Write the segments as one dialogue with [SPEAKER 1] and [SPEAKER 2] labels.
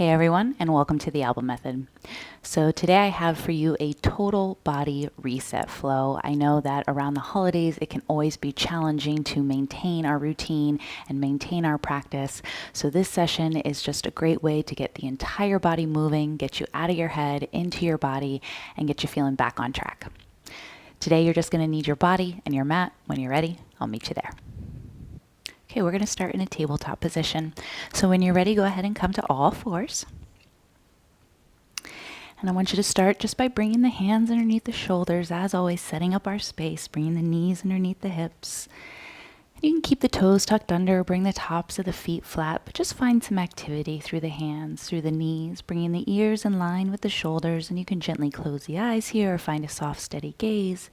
[SPEAKER 1] Hey everyone, and welcome to the Alba Method. So today I have for you a total body reset flow. I know that around the holidays it can always be challenging to maintain our routine and maintain our practice. So this session is just a great way to get the entire body moving, get you out of your head, into your body, and get you feeling back on track. Today you're just going to need your body and your mat. When you're ready, I'll meet you there. Okay, we're going to start in a tabletop position. So when you're ready, go ahead and come to all fours. And I want you to start just by bringing the hands underneath the shoulders, as always, setting up our space, bringing the knees underneath the hips. And you can keep the toes tucked under, bring the tops of the feet flat, but just find some activity through the hands, through the knees, bringing the ears in line with the shoulders, and you can gently close the eyes here or find a soft, steady gaze.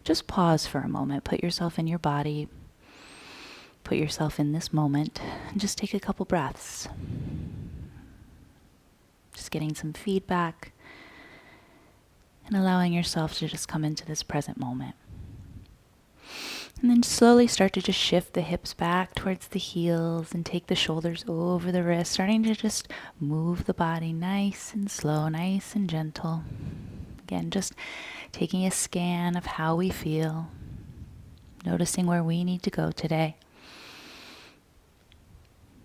[SPEAKER 1] Just pause for a moment, put yourself in your body. Put yourself in this moment and just take a couple breaths. Just getting some feedback and allowing yourself to just come into this present moment. And then slowly start to just shift the hips back towards the heels and take the shoulders over the wrists, starting to just move the body nice and slow, nice and gentle. Again, just taking a scan of how we feel, noticing where we need to go today.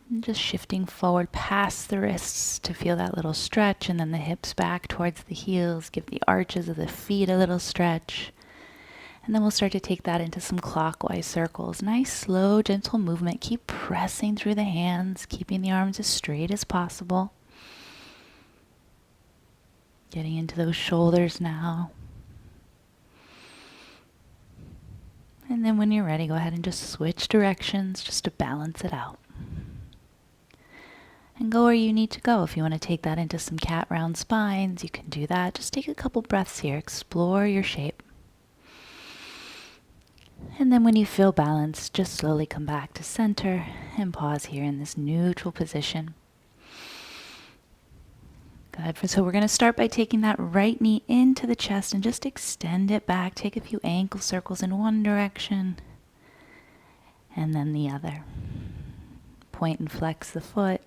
[SPEAKER 1] And just shifting forward past the wrists to feel that little stretch, and then the hips back towards the heels. Give the arches of the feet a little stretch. And then we'll start to take that into some clockwise circles. Nice, slow, gentle movement. Keep pressing through the hands, keeping the arms as straight as possible. Getting into those shoulders now. And then when you're ready, go ahead and just switch directions just to balance it out. And go where you need to go. If you want to take that into some cat round spines, you can do that. Just take a couple breaths here. Explore your shape. And then when you feel balanced, just slowly come back to center and pause here in this neutral position. Good. So we're going to start by taking that right knee into the chest and just extend it back. Take a few ankle circles in one direction and then the other. Point and flex the foot.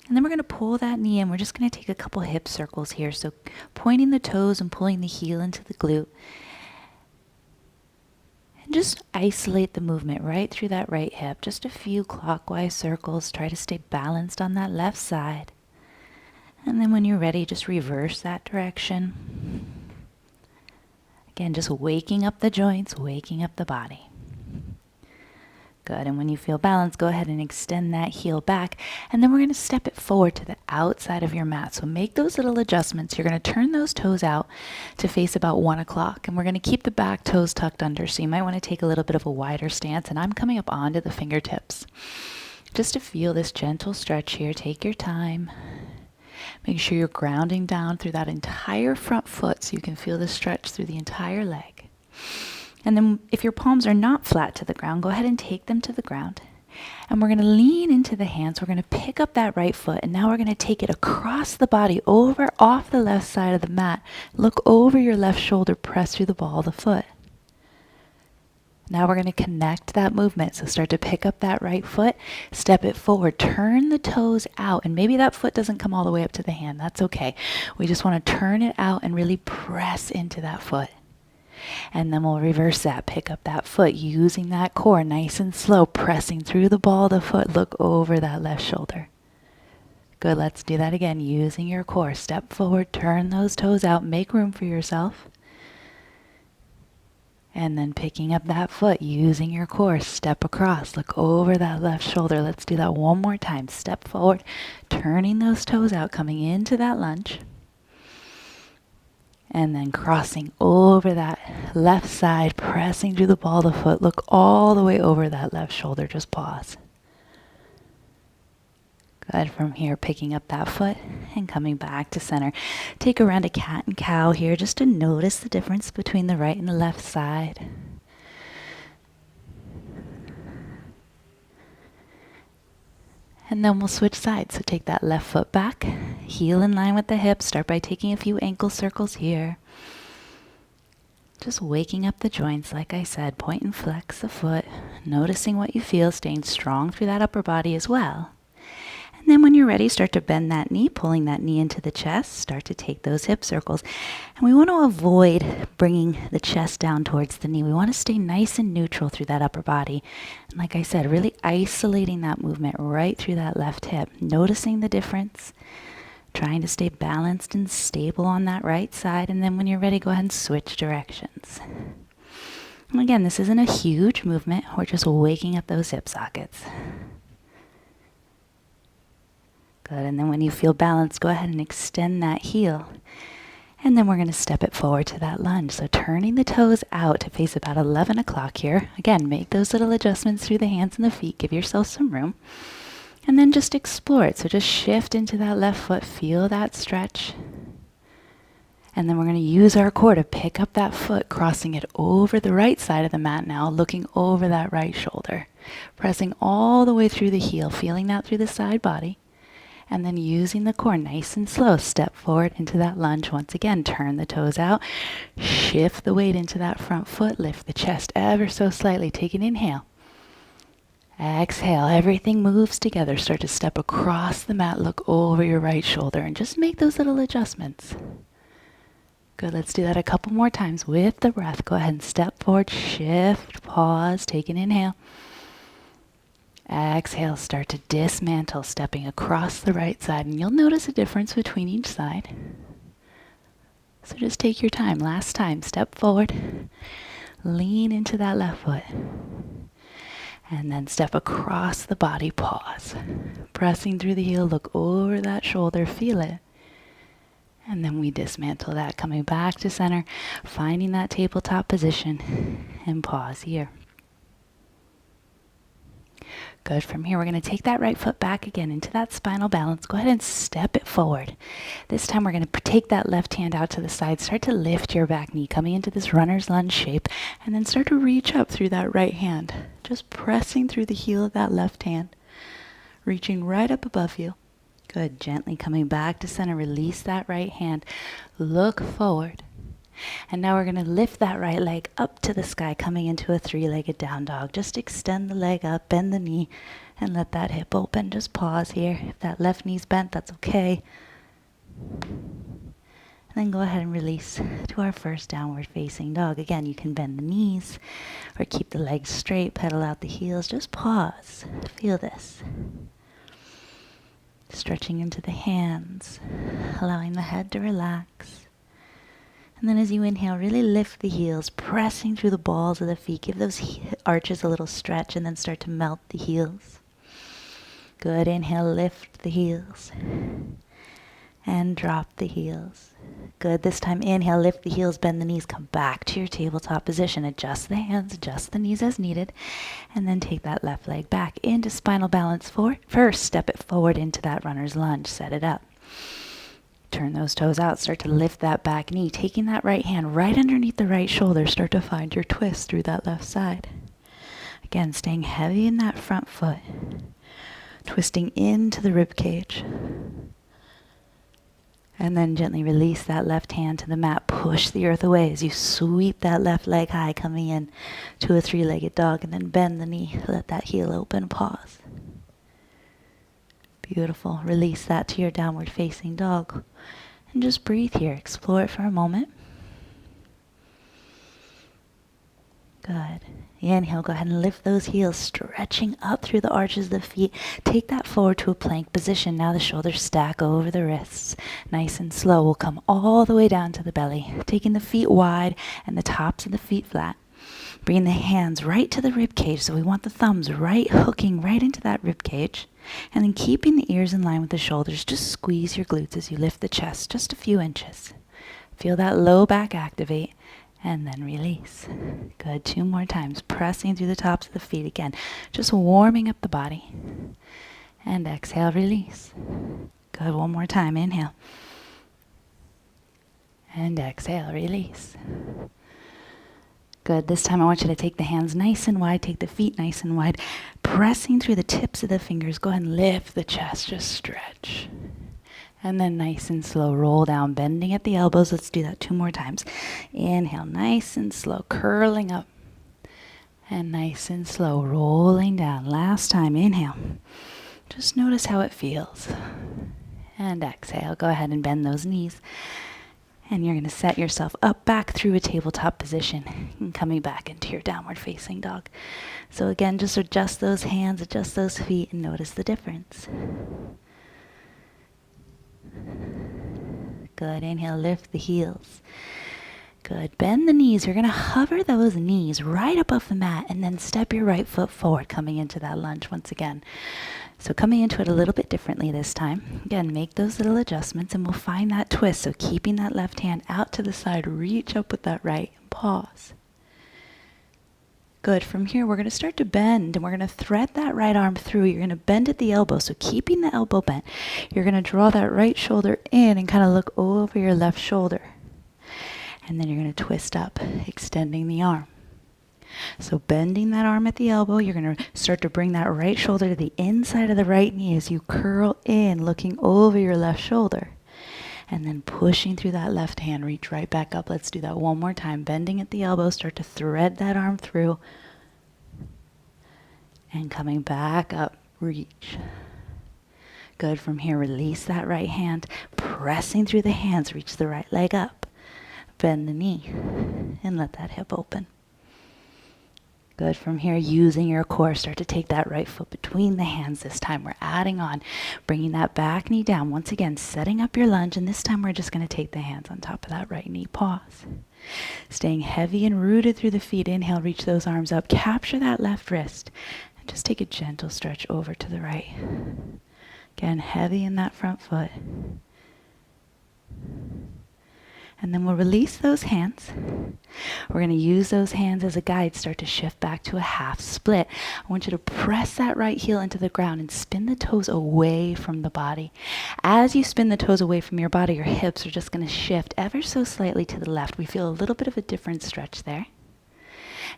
[SPEAKER 1] And then we're going to pull that knee in. We're just going to take a couple hip circles here. So pointing the toes and pulling the heel into the glute. And just isolate the movement right through that right hip. Just a few clockwise circles. Try to stay balanced on that left side. And then when you're ready, just reverse that direction. Again, just waking up the joints, waking up the body. Good, and when you feel balanced, go ahead and extend that heel back, and then we're going to step it forward to the outside of your mat. So make those little adjustments. You're going to turn those toes out to face about 1 o'clock, and we're going to keep the back toes tucked under, so you might want to take a little bit of a wider stance, and I'm coming up onto the fingertips. Just to feel this gentle stretch here, take your time. Make sure you're grounding down through that entire front foot so you can feel the stretch through the entire leg. And then if your palms are not flat to the ground, go ahead and take them to the ground. And we're going to lean into the hands. We're going to pick up that right foot. And now we're going to take it across the body, over off the left side of the mat. Look over your left shoulder, press through the ball of the foot. Now we're going to connect that movement. So start to pick up that right foot, step it forward, turn the toes out. And maybe that foot doesn't come all the way up to the hand. That's okay. We just want to turn it out and really press into that foot. And then we'll reverse that, pick up that foot, using that core nice and slow, pressing through the ball of the foot, look over that left shoulder. Good, let's do that again, using your core. Step forward, turn those toes out, make room for yourself. And then picking up that foot, using your core, step across, look over that left shoulder. Let's do that one more time. Step forward, turning those toes out, coming into that lunge. And then crossing over that left side, pressing through the ball of the foot. Look all the way over that left shoulder. Just pause. Good. From here, picking up that foot and coming back to center. Take a round of cat and cow here just to notice the difference between the right and the left side. And then we'll switch sides. So take that left foot back, heel in line with the hip. Start by taking a few ankle circles here. Just waking up the joints, like I said, point and flex the foot. noticing what you feel, staying strong through that upper body as well. And then when you're ready, start to bend that knee, pulling that knee into the chest. Start to take those hip circles. And we want to avoid bringing the chest down towards the knee. We want to stay nice and neutral through that upper body. And like I said, really isolating that movement right through that left hip. Noticing the difference. Trying to stay balanced and stable on that right side. And then when you're ready, go ahead and switch directions. And again, this isn't a huge movement. We're just waking up those hip sockets. Good, and then when you feel balanced, go ahead and extend that heel. And then we're going to step it forward to that lunge. So turning the toes out to face about 11 o'clock here. Again, make those little adjustments through the hands and the feet. Give yourself some room. And then just explore it. So just shift into that left foot. Feel that stretch. And then we're going to use our core to pick up that foot, crossing it over the right side of the mat now, looking over that right shoulder. Pressing all the way through the heel, feeling that through the side body. And then using the core nice and slow, step forward into that lunge. Once again, turn the toes out, shift the weight into that front foot, lift the chest ever so slightly. Take an inhale. Exhale, everything moves together. Start to step across the mat, look over your right shoulder, and just make those little adjustments. Good, let's do that a couple more times with the breath. Go ahead and step forward, shift, pause, take an inhale. Exhale, start to dismantle, stepping across the right side, and you'll notice a difference between each side. So just take your time. Last time, step forward, lean into that left foot, and then step across the body, pause. Pressing through the heel, look over that shoulder, feel it. And then we dismantle that, coming back to center, finding that tabletop position, and pause here. Good. From here, we're going to take that right foot back again into that spinal balance. Go ahead and step it forward. This time, we're going to take that left hand out to the side. Start to lift your back knee, coming into this runner's lunge shape, and then start to reach up through that right hand. Just pressing through the heel of that left hand, reaching right up above you. Good. Gently coming back to center. Release that right hand. Look forward. And now we're going to lift that right leg up to the sky, coming into a three-legged down dog. Just extend the leg up, bend the knee, and let that hip open. Just pause here. If that left knee's bent, that's okay. And then go ahead and release to our first downward facing dog. Again, you can bend the knees or keep the legs straight, pedal out the heels. Just pause. Feel this. Stretching into the hands, allowing the head to relax. And then as you inhale, really lift the heels, pressing through the balls of the feet. Give those arches a little stretch and then start to melt the heels. Good. Inhale, lift the heels. And drop the heels. Good. This time, inhale, lift the heels, bend the knees, come back to your tabletop position. Adjust the hands, adjust the knees as needed. And then take that left leg back into spinal balance forward. First, step it forward into that runner's lunge. Set it up. Turn those toes out. Start to lift that back knee. Taking that right hand right underneath the right shoulder. Start to find your twist through that left side. Again, staying heavy in that front foot. Twisting into the rib cage. And then gently release that left hand to the mat. Push the earth away as you sweep that left leg high, coming in to a three-legged dog. And then bend the knee. Let that heel open. Pause. Beautiful. Release that to your downward facing dog. And just breathe here. Explore it for a moment. Good. Inhale, go ahead and lift those heels, stretching up through the arches of the feet. Take that forward to a plank position. Now the shoulders stack over the wrists. Nice and slow. We'll come all the way down to the belly, taking the feet wide and the tops of the feet flat. Bring the hands right to the rib cage. So we want the thumbs right hooking right into that rib cage. And then keeping the ears in line with the shoulders, just squeeze your glutes as you lift the chest just a few inches. Feel that low back activate and then release. Good. 2 more times. Pressing through the tops of the feet again. Just warming up the body. And exhale, release. Good. 1 more time. Inhale. And exhale, release. Good. This time I want you to take the hands nice and wide, take the feet nice and wide, pressing through the tips of the fingers. Go ahead and lift the chest, just stretch. And then nice and slow, roll down, bending at the elbows. Let's do that 2 more times. Inhale, nice and slow, curling up. And nice and slow, rolling down. Last time, inhale. Just notice how it feels. And exhale, go ahead and bend those knees. And you're going to set yourself up back through a tabletop position and coming back into your downward facing dog. So again, just adjust those hands, adjust those feet, and notice the difference. Good, inhale, lift the heels. Good, bend the knees. You're going to hover those knees right above the mat and then step your right foot forward, coming into that lunge once again. So coming into it a little bit differently this time. Again, make those little adjustments and we'll find that twist. So keeping that left hand out to the side, reach up with that right, and pause. Good, from here we're going to start to bend and we're going to thread that right arm through. You're going to bend at the elbow, so keeping the elbow bent. You're going to draw that right shoulder in and kind of look over your left shoulder. And then you're going to twist up, extending the arm. So bending that arm at the elbow, you're going to start to bring that right shoulder to the inside of the right knee as you curl in, looking over your left shoulder. And then pushing through that left hand, reach right back up. Let's do that one more time. Bending at the elbow, start to thread that arm through. And coming back up, reach. Good, from here, release that right hand, pressing through the hands, reach the right leg up. Bend the knee and let that hip open. Good, from here, using your core, start to take that right foot between the hands. This time we're adding on, bringing that back knee down. Once again, setting up your lunge, and this time we're just going to take the hands on top of that right knee. Pause. Staying heavy and rooted through the feet. Inhale, reach those arms up. Capture that left wrist, and just take a gentle stretch over to the right. Again, heavy in that front foot. And then we'll release those hands. We're going to use those hands as a guide. Start to shift back to a half split. I want you to press that right heel into the ground and spin the toes away from the body. As you spin the toes away from your body, your hips are just going to shift ever so slightly to the left. We feel a little bit of a different stretch there.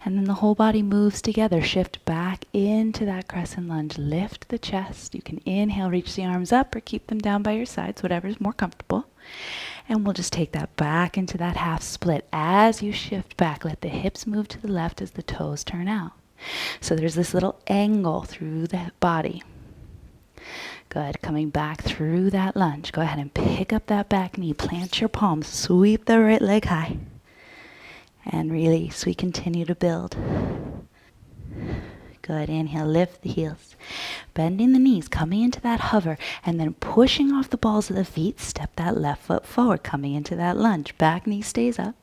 [SPEAKER 1] And then the whole body moves together. Shift back into that crescent lunge. Lift the chest. You can inhale, reach the arms up, or keep them down by your sides, whatever is more comfortable. And we'll just take that back into that half split. As you shift back, let the hips move to the left as the toes turn out. So there's this little angle through the body. Good, coming back through that lunge. Go ahead and pick up that back knee. Plant your palms. Sweep the right leg high. And release. We continue to build. Good, inhale, lift the heels. Bending the knees, coming into that hover, and then pushing off the balls of the feet, step that left foot forward, coming into that lunge. Back knee stays up.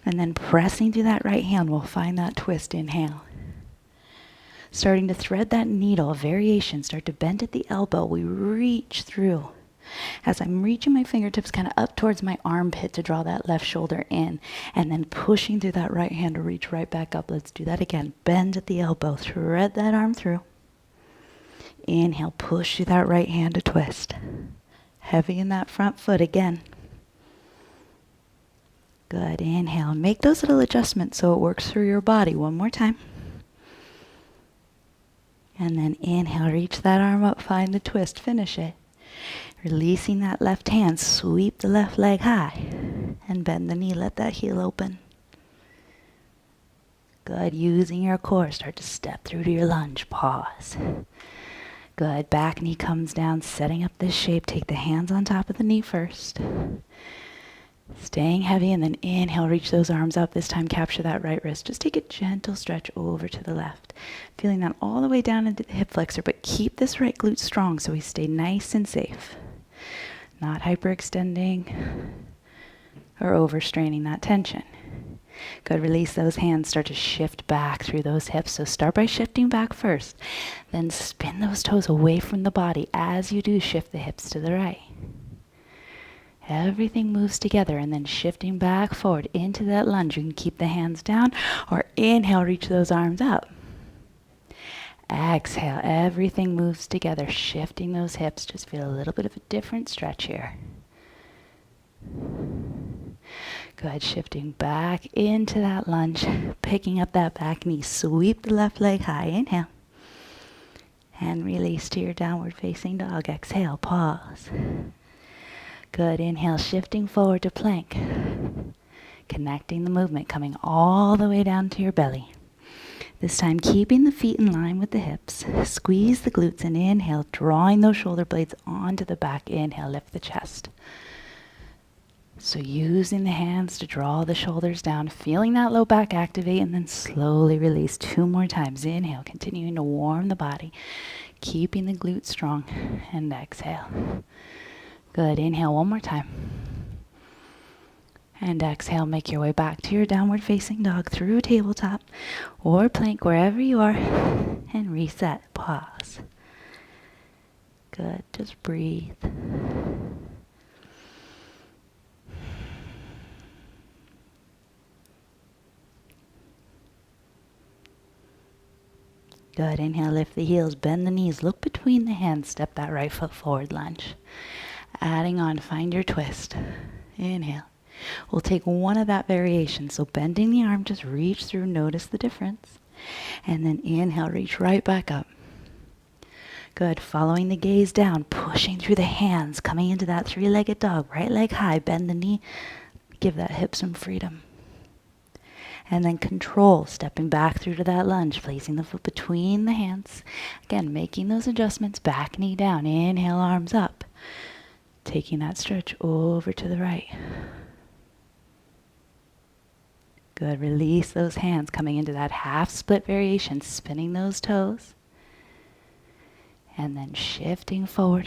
[SPEAKER 1] And then pressing through that right hand, we'll find that twist. Inhale. Starting to thread that needle, variation. Start to bend at the elbow. We reach through. As I'm reaching my fingertips kind of up towards my armpit to draw that left shoulder in, and then pushing through that right hand to reach right back up. Let's do that again. Bend at the elbow, thread that arm through. Inhale, push through that right hand to twist. Heavy in that front foot again. Good, inhale. Make those little adjustments so it works through your body. One more time. And then inhale, reach that arm up, find the twist, finish it. Releasing that left hand, sweep the left leg high and bend the knee, let that heel open. Good, using your core, start to step through to your lunge, pause. Good, back knee comes down, setting up this shape, take the hands on top of the knee first. Staying heavy, and then inhale, reach those arms up, this time capture that right wrist. Just take a gentle stretch over to the left. Feeling that all the way down into the hip flexor, but keep this right glute strong so we stay nice and safe. Not hyperextending or overstraining that tension. Good, release those hands, start to shift back through those hips. So start by shifting back first, then spin those toes away from the body. As you do, shift the hips to the right. Everything moves together, and then shifting back forward into that lunge. You can keep the hands down or inhale, reach those arms up. Exhale, everything moves together, shifting those hips. Just feel a little bit of a different stretch here. Good, shifting back into that lunge, picking up that back knee. Sweep the left leg high, inhale. And release to your downward facing dog. Exhale, pause. Good, inhale, shifting forward to plank. Connecting the movement, coming all the way down to your belly. This time, keeping the feet in line with the hips. Squeeze the glutes and inhale, drawing those shoulder blades onto the back. Inhale, lift the chest. So using the hands to draw the shoulders down, feeling that low back activate, and then slowly release 2 more times. Inhale, continuing to warm the body, keeping the glutes strong, and exhale. Good. Inhale 1 more time. And exhale, make your way back to your downward facing dog through tabletop or plank, wherever you are, and reset. Pause. Good. Just breathe. Good. Inhale, lift the heels, bend the knees, look between the hands, step that right foot forward, lunge. Adding on, find your twist. Inhale. We'll take one of that variation. So bending the arm, just reach through, notice the difference. And then inhale, reach right back up. Good. Following the gaze down, pushing through the hands, coming into that 3-legged dog, right leg high, bend the knee, give that hip some freedom. And then control, stepping back through to that lunge, placing the foot between the hands. Again, making those adjustments, back knee down, inhale, arms up. Taking that stretch over to the right. Good, release those hands, coming into that half split variation, spinning those toes. And then shifting forward.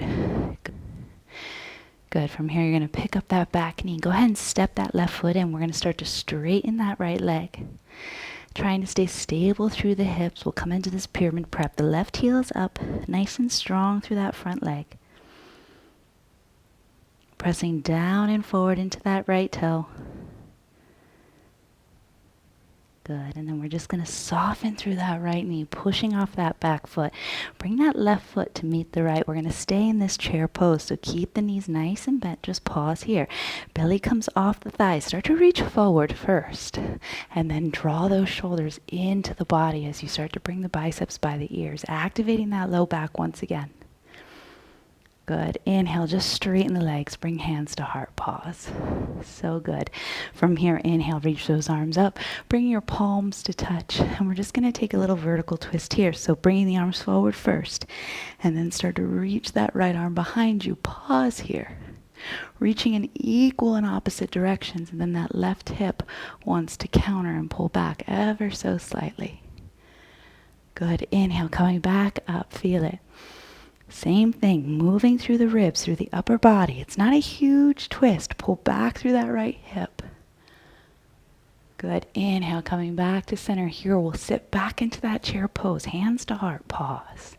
[SPEAKER 1] Good. From here, you're going to pick up that back knee. Go ahead and step that left foot in. We're going to start to straighten that right leg. Trying to stay stable through the hips. We'll come into this pyramid prep. The left heel is up, nice and strong through that front leg. Pressing down and forward into that right toe. Good. And then we're just going to soften through that right knee, pushing off that back foot. Bring that left foot to meet the right. We're going to stay in this chair pose, so keep the knees nice and bent. Just pause here. Belly comes off the thighs. Start to reach forward first, and then draw those shoulders into the body as you start to bring the biceps by the ears, activating that low back once again. Good. Inhale, just straighten the legs. Bring hands to heart. Pause. So good. From here, inhale, reach those arms up. Bring your palms to touch. And we're just going to take a little vertical twist here. So bringing the arms forward first. And then start to reach that right arm behind you. Pause here. Reaching in equal and opposite directions. And then that left hip wants to counter and pull back ever so slightly. Good. Inhale, coming back up. Feel it. Same thing, moving through the ribs, through the upper body. It's not a huge twist. Pull back through that right hip. Good. Inhale, coming back to center. Here, we'll sit back into that chair pose. Hands to heart. Pause.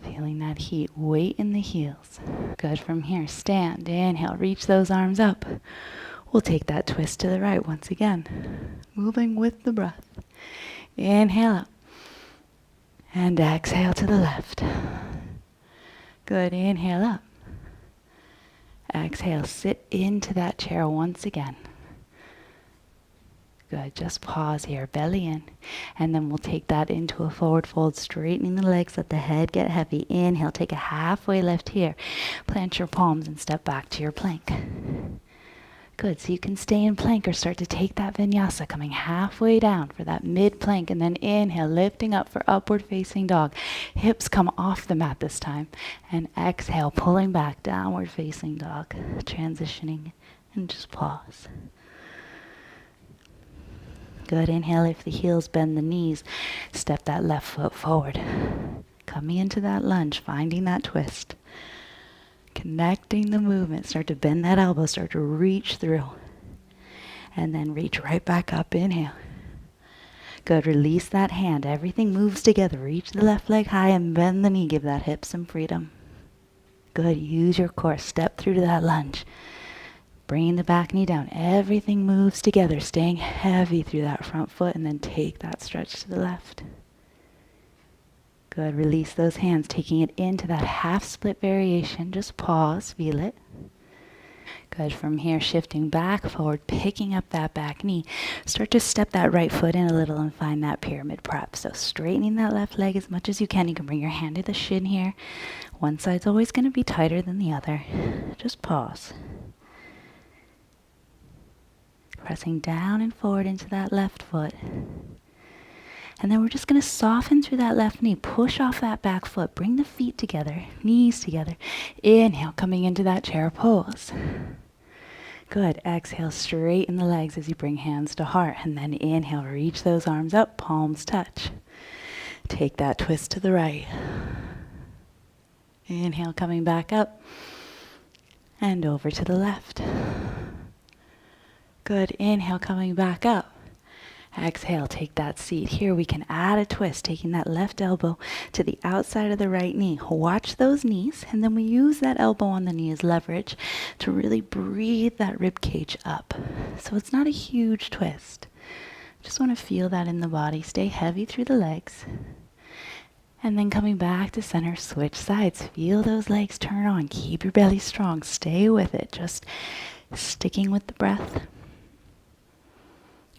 [SPEAKER 1] Feeling that heat. Weight in the heels. Good. From here, stand. Inhale, reach those arms up. We'll take that twist to the right once again. Moving with the breath. Inhale up. And exhale to the left. Good. Inhale up. Exhale. Sit into that chair once again. Good. Just pause here. Belly in. And then we'll take that into a forward fold, straightening the legs. Let the head get heavy. Inhale. Take a halfway lift here. Plant your palms and step back to your plank. Good. So you can stay in plank or start to take that vinyasa, coming halfway down for that mid plank, and then inhale, lifting up for upward facing dog. Hips come off the mat this time, and exhale, pulling back, downward facing dog, transitioning, and just pause. Good. Inhale, lift the heels, bend the knees, step that left foot forward. Coming into that lunge, finding that twist. Connecting the movement, start to bend that elbow, start to reach through. And then reach right back up, inhale. Good, release that hand, everything moves together. Reach the left leg high and bend the knee, give that hip some freedom. Good, use your core, step through to that lunge. Bringing the back knee down, everything moves together, staying heavy through that front foot, and then take that stretch to the left. Good. Release those hands, taking it into that half split variation. Just pause, feel it. Good. From here, shifting back, forward, picking up that back knee. Start to step that right foot in a little and find that pyramid prep. So straightening that left leg as much as you can. You can bring your hand to the shin here. One side's always going to be tighter than the other. Just pause. Pressing down and forward into that left foot. And then we're just going to soften through that left knee. Push off that back foot. Bring the feet together, knees together. Inhale, coming into that chair pose. Good. Exhale, straighten the legs as you bring hands to heart. And then inhale, reach those arms up, palms touch. Take that twist to the right. Inhale, coming back up. And over to the left. Good. Inhale, coming back up. Exhale, take that seat. Here we can add a twist, taking that left elbow to the outside of the right knee. Watch those knees, and then we use that elbow on the knee as leverage to really breathe that rib cage up. So it's not a huge twist. Just want to feel that in the body. Stay heavy through the legs. And then coming back to center, switch sides. Feel those legs turn on. Keep your belly strong. Stay with it. Just sticking with the breath.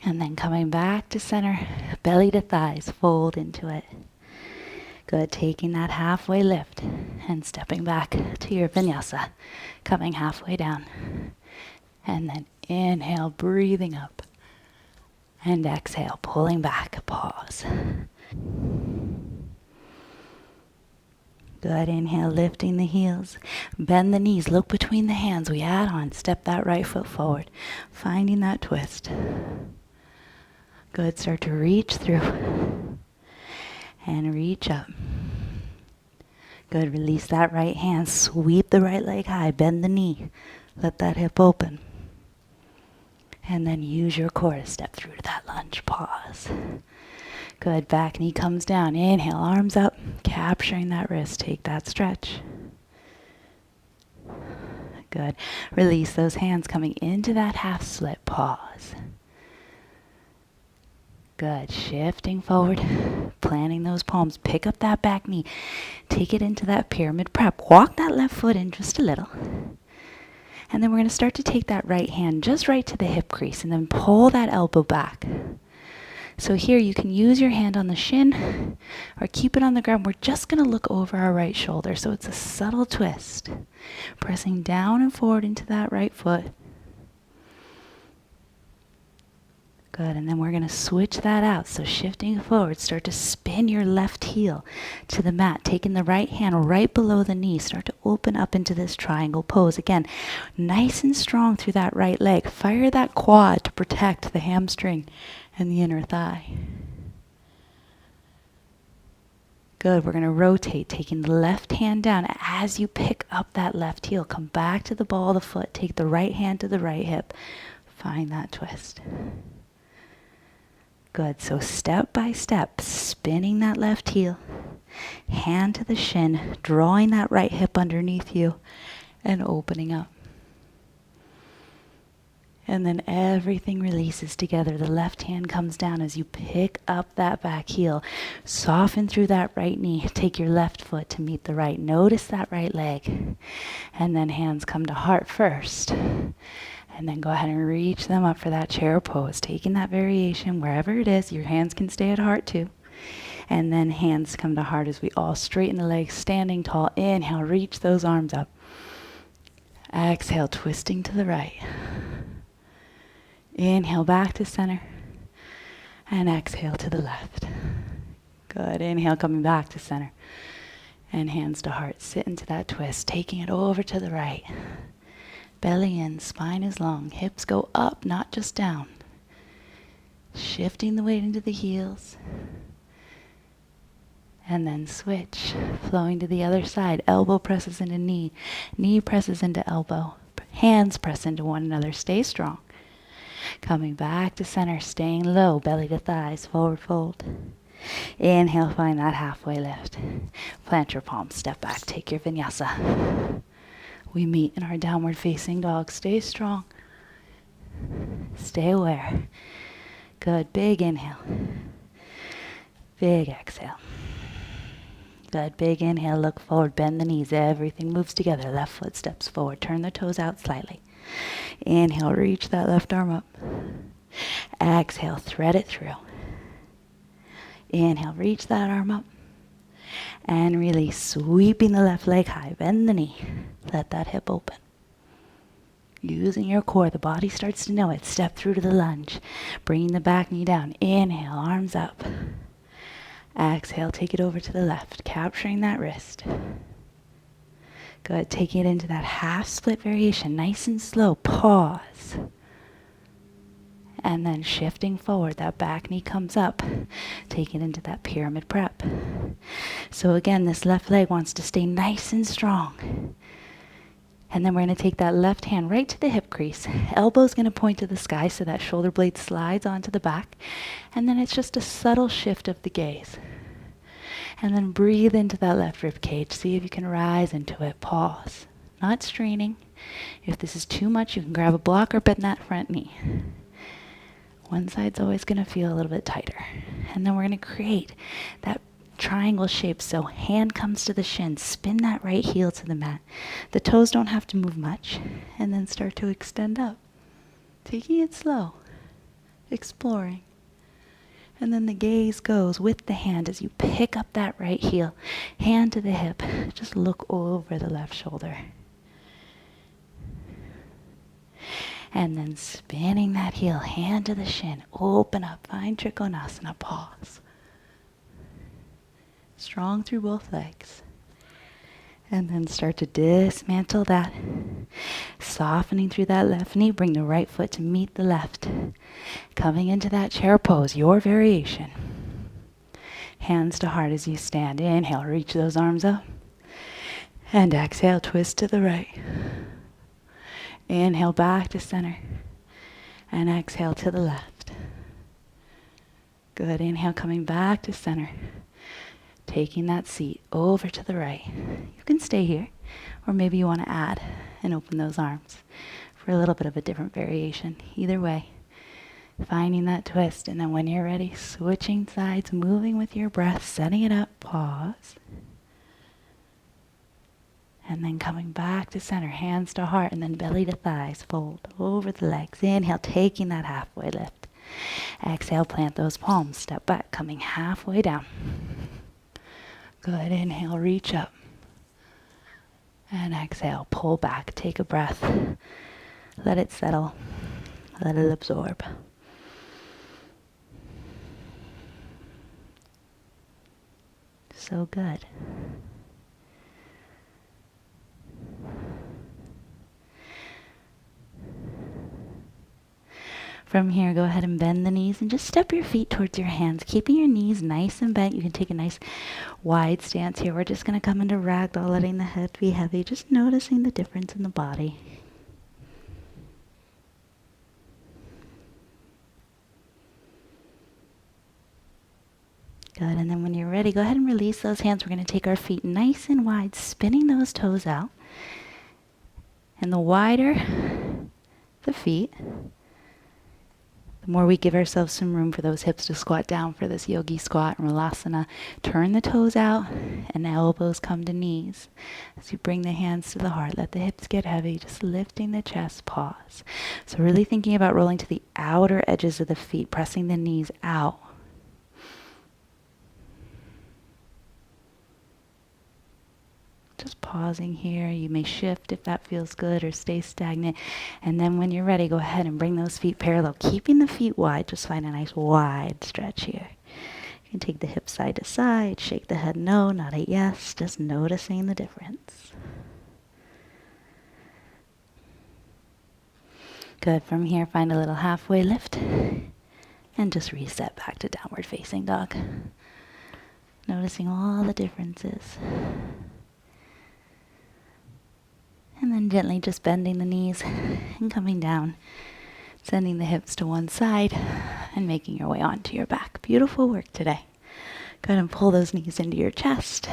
[SPEAKER 1] And then coming back to center, belly to thighs, fold into it. Good, taking that halfway lift and stepping back to your vinyasa, coming halfway down. And then inhale, breathing up. And exhale, pulling back, pause. Good, inhale, lifting the heels. Bend the knees, look between the hands. We add on, step that right foot forward, finding that twist. Good, start to reach through and reach up. Good, release that right hand, sweep the right leg high, bend the knee, let that hip open. And then use your core to step through to that lunge, pause. Good, back knee comes down, inhale, arms up, capturing that wrist, take that stretch. Good, release those hands coming into that half split, pause. Good, shifting forward, planting those palms, pick up that back knee, take it into that pyramid prep, walk that left foot in just a little. And then we're going to start to take that right hand just right to the hip crease and then pull that elbow back. So here you can use your hand on the shin or keep it on the ground. We're just going to look over our right shoulder. So it's a subtle twist, pressing down and forward into that right foot. Good, and then we're going to switch that out. So shifting forward, start to spin your left heel to the mat, taking the right hand right below the knee. Start to open up into this triangle pose. Again, nice and strong through that right leg. Fire that quad to protect the hamstring and the inner thigh. Good, we're going to rotate, taking the left hand down. As you pick up that left heel, come back to the ball of the foot. Take the right hand to the right hip. Find that twist. Good, so step by step, spinning that left heel, hand to the shin, drawing that right hip underneath you, and opening up. And then everything releases together. The left hand comes down as you pick up that back heel. Soften through that right knee. Take your left foot to meet the right. Notice that right leg. And then hands come to heart first. And then go ahead and reach them up for that chair pose. Taking that variation wherever it is. Your hands can stay at heart too. And then hands come to heart as we all straighten the legs, standing tall. Inhale, reach those arms up. Exhale, twisting to the right. Inhale, back to center. And exhale to the left. Good. Inhale, coming back to center. And hands to heart. Sit into that twist, taking it over to the right. Belly in, spine is long, hips go up, not just down. Shifting the weight into the heels. And then switch, flowing to the other side. Elbow presses into knee, knee presses into elbow. Hands press into one another, stay strong. Coming back to center, staying low, belly to thighs, forward fold. Inhale, find that halfway lift. Plant your palms, step back, take your vinyasa. We meet in our downward facing dog. Stay strong. Stay aware. Good. Big inhale. Big exhale. Good. Big inhale. Look forward. Bend the knees. Everything moves together. Left foot steps forward. Turn the toes out slightly. Inhale. Reach that left arm up. Exhale. Thread it through. Inhale. Reach that arm up. And release, sweeping the left leg high. Bend the knee. Let that hip open. Using your core, the body starts to know it. Step through to the lunge, bringing the back knee down. Inhale, arms up. Exhale, take it over to the left, capturing that wrist. Good, taking it into that half split variation, nice and slow. Pause. And then shifting forward, that back knee comes up, taking it into that pyramid prep. So again, this left leg wants to stay nice and strong. And then we're going to take that left hand right to the hip crease. Elbow's going to point to the sky so that shoulder blade slides onto the back. And then it's just a subtle shift of the gaze. And then breathe into that left rib cage. See if you can rise into it. Pause. Not straining. If this is too much, you can grab a block or bend that front knee. One side's always going to feel a little bit tighter. And then we're going to create that triangle shape. So hand comes to the shin. Spin that right heel to the mat. The toes don't have to move much. And then start to extend up. Taking it slow. Exploring. And then the gaze goes with the hand as you pick up that right heel. Hand to the hip. Just look over the left shoulder. And then spinning that heel, hand to the shin. Open up, find Trikonasana, pause. Strong through both legs. And then start to dismantle that. Softening through that left knee, bring the right foot to meet the left. Coming into that chair pose, your variation. Hands to heart as you stand. Inhale, reach those arms up. And exhale, twist to the right. Inhale back to center. And exhale to the left. Good, inhale coming back to center. Taking that seat over to the right. You can stay here, or maybe you want to add and open those arms for a little bit of a different variation. Either way, finding that twist, and then when you're ready, switching sides, moving with your breath, setting it up, pause. And then coming back to center, hands to heart, and then belly to thighs, fold over the legs. Inhale, taking that halfway lift. Exhale, plant those palms, step back, coming halfway down. Good, inhale, reach up. And exhale, pull back, take a breath. Let it settle, let it absorb. So good. From here, go ahead and bend the knees and just step your feet towards your hands, keeping your knees nice and bent. You can take a nice wide stance here. We're just going to come into ragdoll, letting the head be heavy, just noticing the difference in the body. Good, and then when you're ready, go ahead and release those hands. We're going to take our feet nice and wide, spinning those toes out. And the wider the feet, the more we give ourselves some room for those hips to squat down for this yogi squat and relasana. Turn the toes out and the elbows come to knees. As you bring the hands to the heart, let the hips get heavy, just lifting the chest, pause. So really thinking about rolling to the outer edges of the feet, pressing the knees out. Just pausing here. You may shift if that feels good or stay stagnant. And then when you're ready, go ahead and bring those feet parallel. Keeping the feet wide, just find a nice wide stretch here. You can take the hips side to side, shake the head no, not a yes, just noticing the difference. Good, from here find a little halfway lift and just reset back to downward facing dog. Noticing all the differences. And then gently just bending the knees and coming down, sending the hips to one side and making your way onto your back. Beautiful work today. Go ahead and pull those knees into your chest.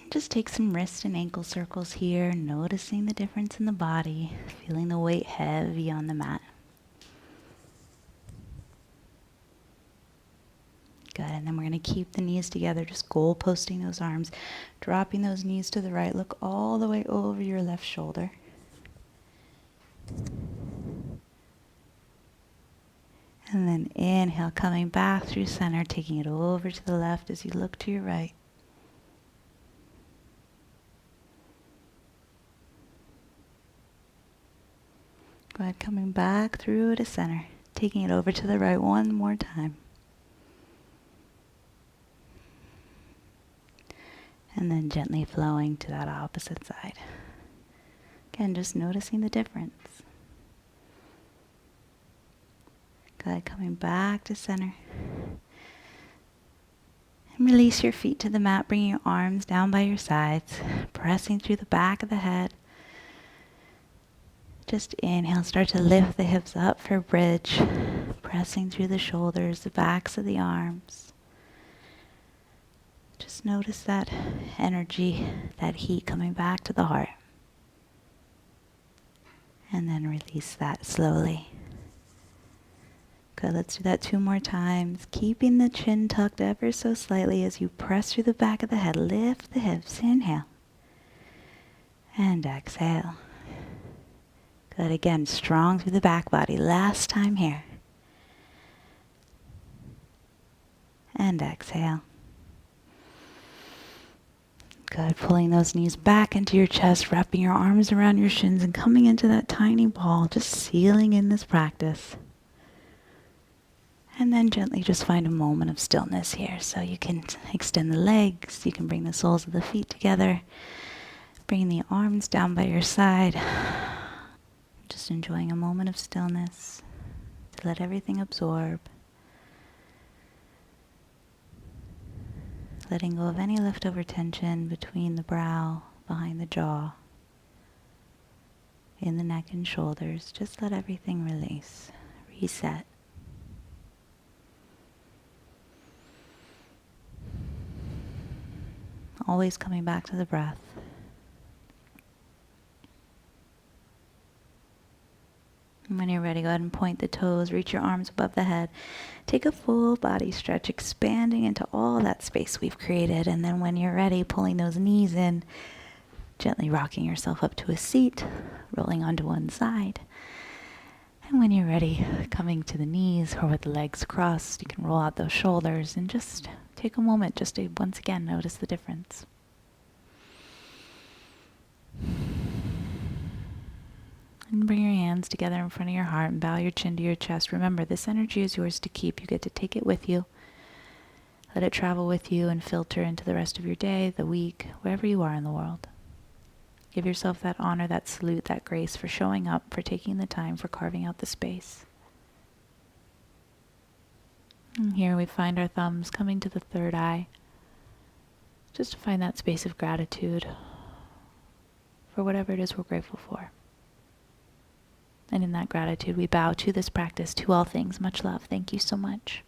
[SPEAKER 1] Just take some wrist and ankle circles here, noticing the difference in the body, feeling the weight heavy on the mat. Good, and then we're going to keep the knees together, just goal posting those arms, dropping those knees to the right. Look all the way over your left shoulder. And then inhale, coming back through center, taking it over to the left as you look to your right. Go ahead, coming back through to center. Taking it over to the right one more time. And then gently flowing to that opposite side. Again, just noticing the difference. Good, coming back to center. And release your feet to the mat, bringing your arms down by your sides, pressing through the back of the head. Just inhale, start to lift the hips up for a bridge, pressing through the shoulders, the backs of the arms. Just notice that energy, that heat coming back to the heart. And then release that slowly. Good, let's do that 2 more times. Keeping the chin tucked ever so slightly as you press through the back of the head. Lift the hips, inhale. And exhale. Good, again, strong through the back body. Last time here. And exhale. Good, pulling those knees back into your chest, wrapping your arms around your shins and coming into that tiny ball, just sealing in this practice. And then gently just find a moment of stillness here. So you can extend the legs, you can bring the soles of the feet together, bring the arms down by your side. Just enjoying a moment of stillness to let everything absorb. Letting go of any leftover tension between the brow, behind the jaw, in the neck and shoulders. Just let everything release, reset. Always coming back to the breath. And when you're ready, go ahead and point the toes, reach your arms above the head. Take a full body stretch, expanding into all that space we've created. And then when you're ready, pulling those knees in, gently rocking yourself up to a seat, rolling onto one side. And when you're ready, coming to the knees or with the legs crossed, you can roll out those shoulders and just take a moment just to once again notice the difference. And bring your hands together in front of your heart and bow your chin to your chest. Remember, this energy is yours to keep. You get to take it with you. Let it travel with you and filter into the rest of your day, the week, wherever you are in the world. Give yourself that honor, that salute, that grace for showing up, for taking the time, for carving out the space. And here we find our thumbs coming to the third eye. Just to find that space of gratitude for whatever it is we're grateful for. And in that gratitude, we bow to this practice, to all things. Much love. Thank you so much.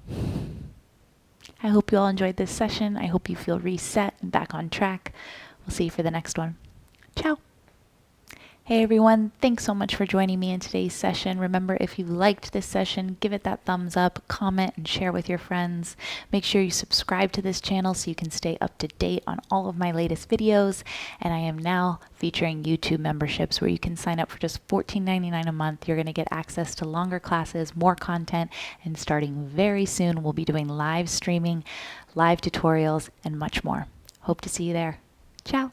[SPEAKER 1] I hope you all enjoyed this session. I hope you feel reset and back on track. We'll see you for the next one. Ciao. Hey everyone, thanks so much for joining me in today's session. Remember, if you liked this session, give it that thumbs up, comment, and share with your friends. Make sure you subscribe to this channel so you can stay up to date on all of my latest videos. And I am now featuring YouTube memberships where you can sign up for just $14.99 a month. You're going to get access to longer classes, more content, and starting very soon, we'll be doing live streaming, live tutorials, and much more. Hope to see you there. Ciao.